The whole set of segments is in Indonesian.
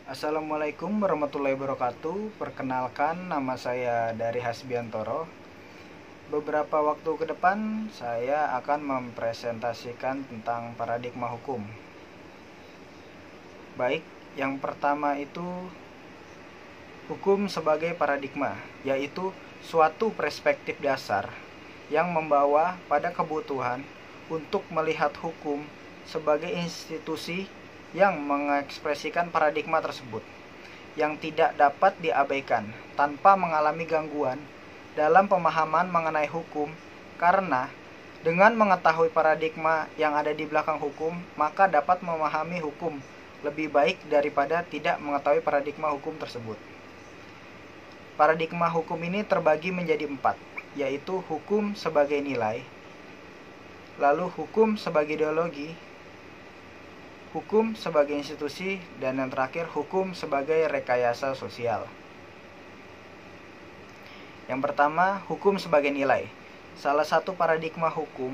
Assalamualaikum warahmatullahi wabarakatuh. Perkenalkan, nama saya Dari Hasbiantoro. Beberapa waktu ke depan saya akan mempresentasikan tentang paradigma hukum. Baik, yang pertama itu hukum sebagai paradigma, yaitu suatu perspektif dasar yang membawa pada kebutuhan untuk melihat hukum sebagai institusi yang mengekspresikan paradigma tersebut, yang tidak dapat diabaikan tanpa mengalami gangguan dalam pemahaman mengenai hukum, karena dengan mengetahui paradigma yang ada di belakang hukum, maka dapat memahami hukum lebih baik daripada tidak mengetahui paradigma hukum tersebut. Paradigma hukum ini terbagi menjadi 4, yaitu hukum sebagai nilai, lalu hukum sebagai ideologi, hukum sebagai institusi, dan yang terakhir hukum sebagai rekayasa sosial. Yang pertama, hukum sebagai nilai. Salah satu paradigma hukum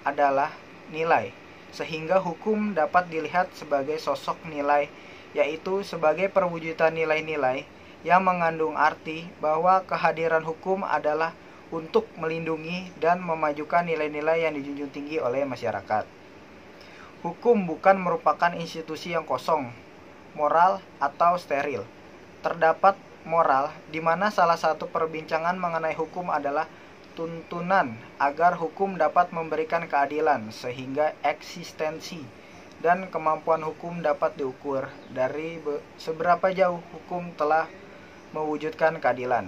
adalah nilai, sehingga hukum dapat dilihat sebagai sosok nilai, yaitu sebagai perwujudan nilai-nilai yang mengandung arti bahwa kehadiran hukum adalah untuk melindungi dan memajukan nilai-nilai yang dijunjung tinggi oleh masyarakat. Hukum bukan merupakan institusi yang kosong, moral, atau steril. Terdapat moral, di mana salah satu perbincangan mengenai hukum adalah tuntunan agar hukum dapat memberikan keadilan, sehingga eksistensi dan kemampuan hukum dapat diukur dari seberapa jauh hukum telah mewujudkan keadilan.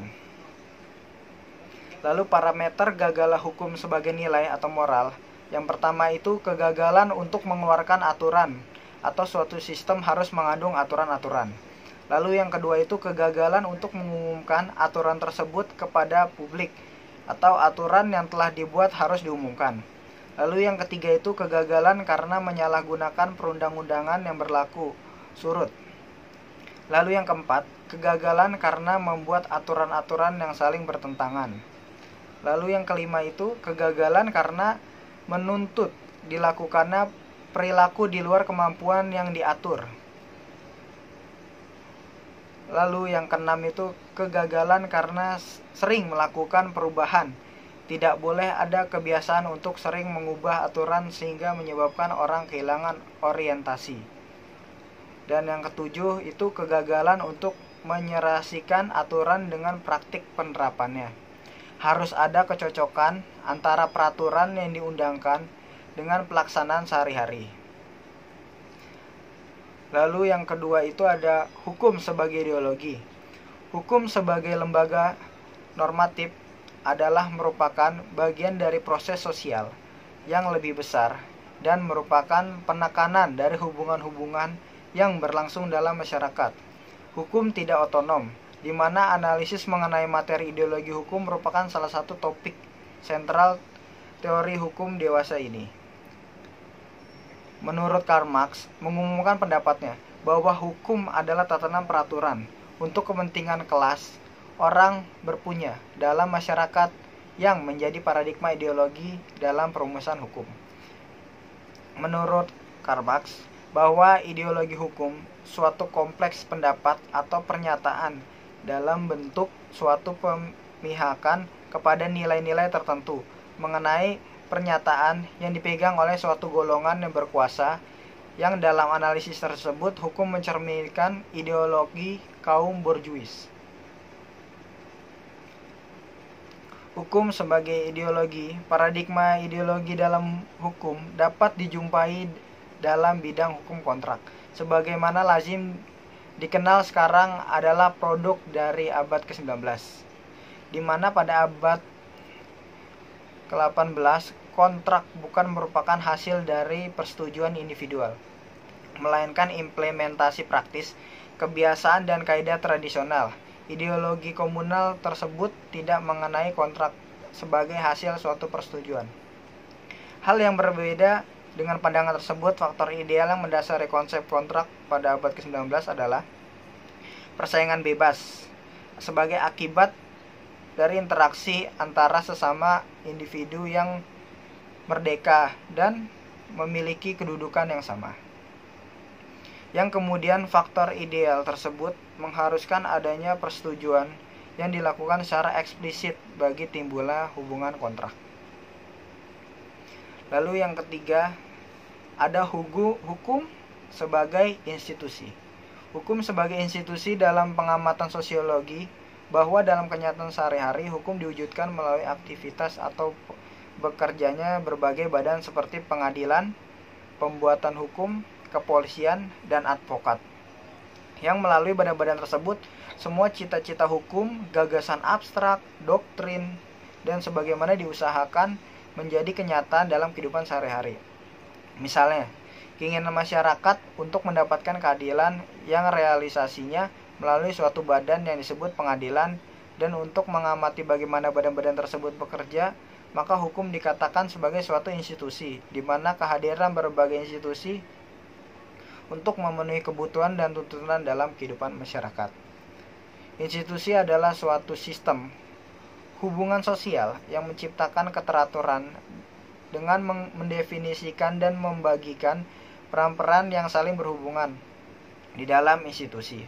Lalu parameter gagalnya hukum sebagai nilai atau moral. Yang pertama itu kegagalan untuk mengeluarkan aturan atau suatu sistem harus mengandung aturan-aturan. Lalu yang kedua itu kegagalan untuk mengumumkan aturan tersebut kepada publik atau aturan yang telah dibuat harus diumumkan. Lalu yang ketiga itu kegagalan karena menyalahgunakan perundang-undangan yang berlaku surut. Lalu yang keempat, kegagalan karena membuat aturan-aturan yang saling bertentangan. Lalu yang kelima itu kegagalan karena menuntut dilakukannya perilaku di luar kemampuan yang diatur. Lalu yang keenam itu kegagalan karena sering melakukan perubahan. Tidak boleh ada kebiasaan untuk sering mengubah aturan sehingga menyebabkan orang kehilangan orientasi. Dan yang ketujuh itu kegagalan untuk menyerasikan aturan dengan praktik penerapannya. Harus ada kecocokan antara peraturan yang diundangkan dengan pelaksanaan sehari-hari. Lalu yang kedua itu ada hukum sebagai ideologi. Hukum sebagai lembaga normatif adalah merupakan bagian dari proses sosial yang lebih besar dan merupakan penekanan dari hubungan-hubungan yang berlangsung dalam masyarakat. Hukum tidak otonom, di mana analisis mengenai materi ideologi hukum merupakan salah satu topik sentral teori hukum dewasa ini. Menurut Karl Marx, mengumumkan pendapatnya bahwa hukum adalah tatanan peraturan untuk kepentingan kelas orang berpunya dalam masyarakat yang menjadi paradigma ideologi dalam perumusan hukum. Menurut Karl Marx, bahwa ideologi hukum suatu kompleks pendapat atau pernyataan dalam bentuk suatu pemihakan kepada nilai-nilai tertentu mengenai pernyataan yang dipegang oleh suatu golongan yang berkuasa, yang dalam analisis tersebut hukum mencerminkan ideologi kaum borjuis. Hukum sebagai ideologi. Paradigma ideologi dalam hukum dapat dijumpai dalam bidang hukum kontrak, sebagaimana lazim dikenal sekarang adalah produk dari abad ke-19, di mana pada abad ke-18 kontrak bukan merupakan hasil dari persetujuan individual, melainkan implementasi praktis, kebiasaan dan kaidah tradisional. Ideologi komunal tersebut tidak mengenai kontrak sebagai hasil suatu persetujuan. Hal yang berbeda dengan pandangan tersebut, faktor ideal yang mendasari konsep kontrak pada abad ke-19 adalah persaingan bebas sebagai akibat dari interaksi antara sesama individu yang merdeka dan memiliki kedudukan yang sama. yang kemudian faktor ideal tersebut mengharuskan adanya persetujuan yang dilakukan secara eksplisit bagi timbulnya hubungan kontrak. Lalu yang ketiga, ada hukum sebagai institusi. Hukum sebagai institusi dalam pengamatan sosiologi bahwa dalam kenyataan sehari-hari hukum diwujudkan melalui aktivitas atau bekerjanya berbagai badan seperti pengadilan, pembuatan hukum, kepolisian, dan advokat. Yang melalui badan-badan tersebut, semua cita-cita hukum, gagasan abstrak, doktrin, dan sebagaimana diusahakan menjadi kenyataan dalam kehidupan sehari-hari. Misalnya, keinginan masyarakat untuk mendapatkan keadilan yang realisasinya melalui suatu badan yang disebut pengadilan, dan untuk mengamati bagaimana badan-badan tersebut bekerja, maka hukum dikatakan sebagai suatu institusi, di mana kehadiran berbagai institusi untuk memenuhi kebutuhan dan tuntutan dalam kehidupan masyarakat. Institusi adalah suatu sistem hubungan sosial yang menciptakan keteraturan dengan mendefinisikan dan membagikan peran-peran yang saling berhubungan di dalam institusi,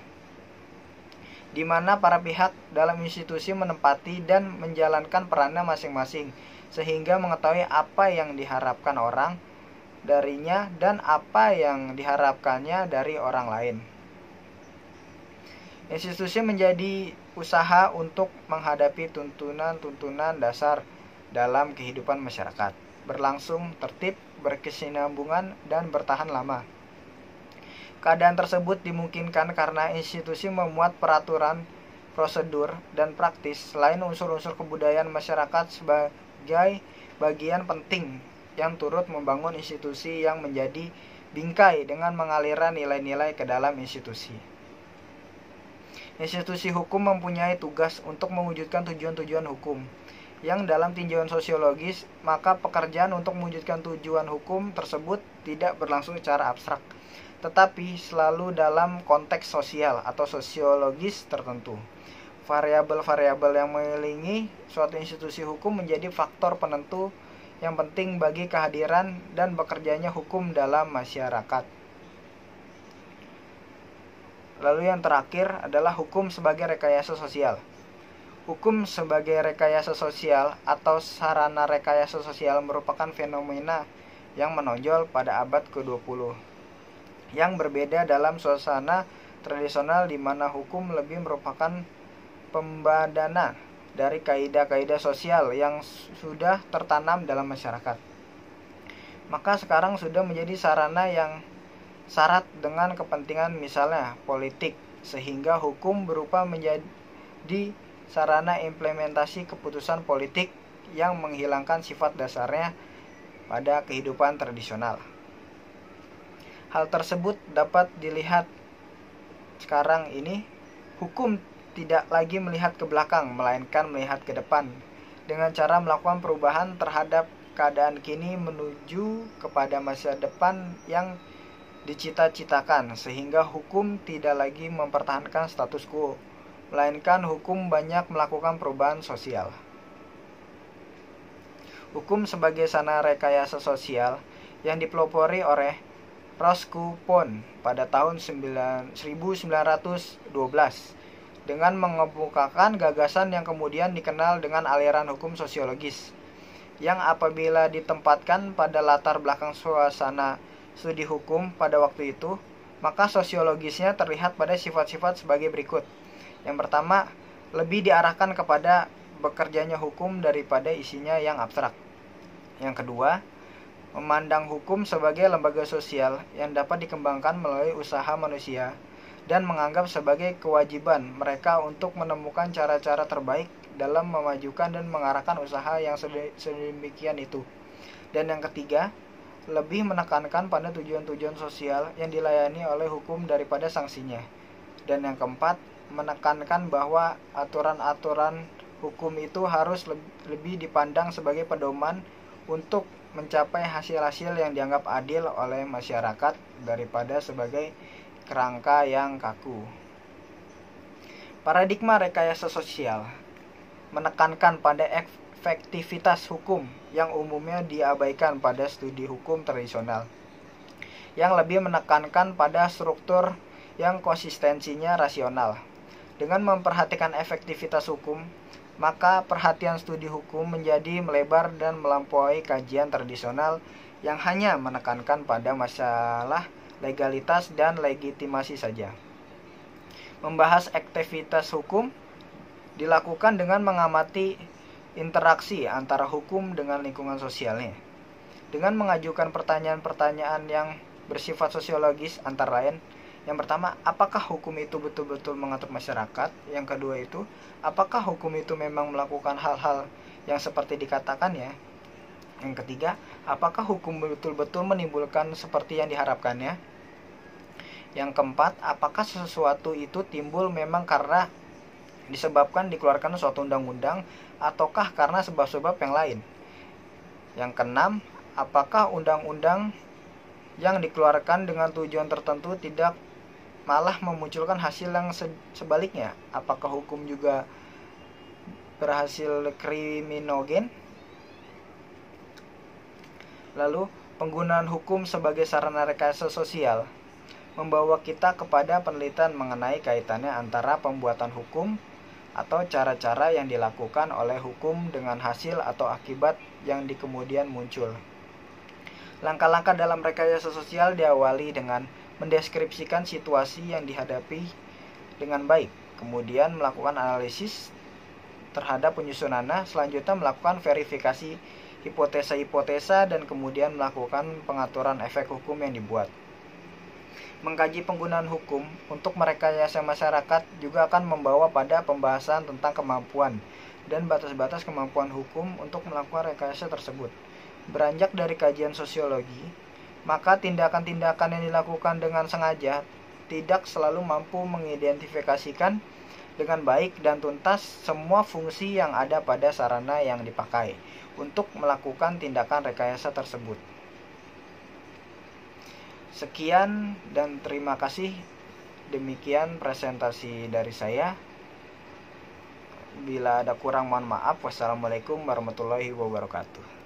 di mana para pihak dalam institusi menempati dan menjalankan perannya masing-masing, sehingga mengetahui apa yang diharapkan orang darinya dan apa yang diharapkannya dari orang lain. Institusi menjadi usaha untuk menghadapi tuntunan-tuntunan dasar dalam kehidupan masyarakat, berlangsung tertib, berkesinambungan, dan bertahan lama. Keadaan tersebut dimungkinkan karena institusi memuat peraturan, prosedur, dan praktis selain unsur-unsur kebudayaan masyarakat sebagai bagian penting yang turut membangun institusi yang menjadi bingkai dengan mengalirkan nilai-nilai ke dalam institusi. Institusi hukum mempunyai tugas untuk mewujudkan tujuan-tujuan hukum yang dalam tinjauan sosiologis, maka pekerjaan untuk mewujudkan tujuan hukum tersebut tidak berlangsung secara abstrak, tetapi selalu dalam konteks sosial atau sosiologis tertentu. Variabel-variabel yang mengelilingi suatu institusi hukum menjadi faktor penentu yang penting bagi kehadiran dan bekerjanya hukum dalam masyarakat. Lalu yang terakhir adalah hukum sebagai rekayasa sosial. Hukum sebagai rekayasa sosial atau sarana rekayasa sosial merupakan fenomena yang menonjol pada abad ke-20, yang berbeda dalam suasana tradisional di mana hukum lebih merupakan pembadana dari kaidah-kaidah sosial yang sudah tertanam dalam masyarakat. Maka sekarang sudah menjadi sarana yang syarat dengan kepentingan misalnya politik, sehingga hukum berupa menjadi sarana implementasi keputusan politik yang menghilangkan sifat dasarnya pada kehidupan tradisional. Hal tersebut dapat dilihat sekarang ini, hukum tidak lagi melihat ke belakang, melainkan melihat ke depan, dengan cara melakukan perubahan terhadap keadaan kini menuju kepada masa depan yang dicita-citakan, sehingga hukum tidak lagi mempertahankan status quo, melainkan hukum banyak melakukan perubahan sosial. Hukum sebagai sarana rekayasa sosial yang dipelopori oleh Roscoe Pound pada tahun 1912 dengan mengemukakan gagasan yang kemudian dikenal dengan aliran hukum sosiologis, yang apabila ditempatkan pada latar belakang suasana studi hukum pada waktu itu, maka sosiologisnya terlihat pada sifat-sifat sebagai berikut. Yang pertama, lebih diarahkan kepada bekerjanya hukum daripada isinya yang abstrak. Yang kedua, memandang hukum sebagai lembaga sosial yang dapat dikembangkan melalui usaha manusia dan menganggap sebagai kewajiban mereka untuk menemukan cara-cara terbaik dalam memajukan dan mengarahkan usaha yang sedemikian itu. Dan yang ketiga, lebih menekankan pada tujuan-tujuan sosial yang dilayani oleh hukum daripada sanksinya. Dan yang keempat, menekankan bahwa aturan-aturan hukum itu harus lebih dipandang sebagai pedoman untuk mencapai hasil-hasil yang dianggap adil oleh masyarakat daripada sebagai kerangka yang kaku. Paradigma rekayasa sosial menekankan pada efektivitas hukum yang umumnya diabaikan pada studi hukum tradisional, yang lebih menekankan pada struktur yang konsistensinya rasional. Dengan memperhatikan efektivitas hukum, maka perhatian studi hukum menjadi melebar dan melampaui kajian tradisional yang hanya menekankan pada masalah legalitas dan legitimasi saja. Membahas aktivitas hukum dilakukan dengan mengamati interaksi antara hukum dengan lingkungan sosialnya. Dengan mengajukan pertanyaan-pertanyaan yang bersifat sosiologis antara lain, yang pertama, apakah hukum itu betul-betul mengatur masyarakat? Yang kedua itu, apakah hukum itu memang melakukan hal-hal yang seperti dikatakannya? Yang ketiga, apakah hukum betul-betul menimbulkan seperti yang diharapkannya? Yang keempat, apakah sesuatu itu timbul memang karena disebabkan dikeluarkan suatu undang-undang ataukah karena sebab-sebab yang lain? Yang keenam, apakah undang-undang yang dikeluarkan dengan tujuan tertentu tidak malah memunculkan hasil yang sebaliknya? Apakah hukum juga berhasil kriminogen? Lalu, penggunaan hukum sebagai sarana rekayasa sosial membawa kita kepada penelitian mengenai kaitannya antara pembuatan hukum atau cara-cara yang dilakukan oleh hukum dengan hasil atau akibat yang di kemudian muncul. Langkah-langkah dalam rekayasa sosial diawali dengan mendeskripsikan situasi yang dihadapi dengan baik, kemudian melakukan analisis terhadap penyusunannya, selanjutnya melakukan verifikasi hipotesa-hipotesa, dan kemudian melakukan pengaturan efek hukum yang dibuat. Mengkaji penggunaan hukum untuk merekayasa masyarakat juga akan membawa pada pembahasan tentang kemampuan dan batas-batas kemampuan hukum untuk melakukan rekayasa tersebut. Beranjak dari kajian sosiologi, maka tindakan-tindakan yang dilakukan dengan sengaja tidak selalu mampu mengidentifikasikan dengan baik dan tuntas semua fungsi yang ada pada sarana yang dipakai untuk melakukan tindakan rekayasa tersebut. Sekian dan terima kasih. Demikian presentasi dari saya. Bila ada kurang mohon maaf. Wassalamualaikum warahmatullahi wabarakatuh.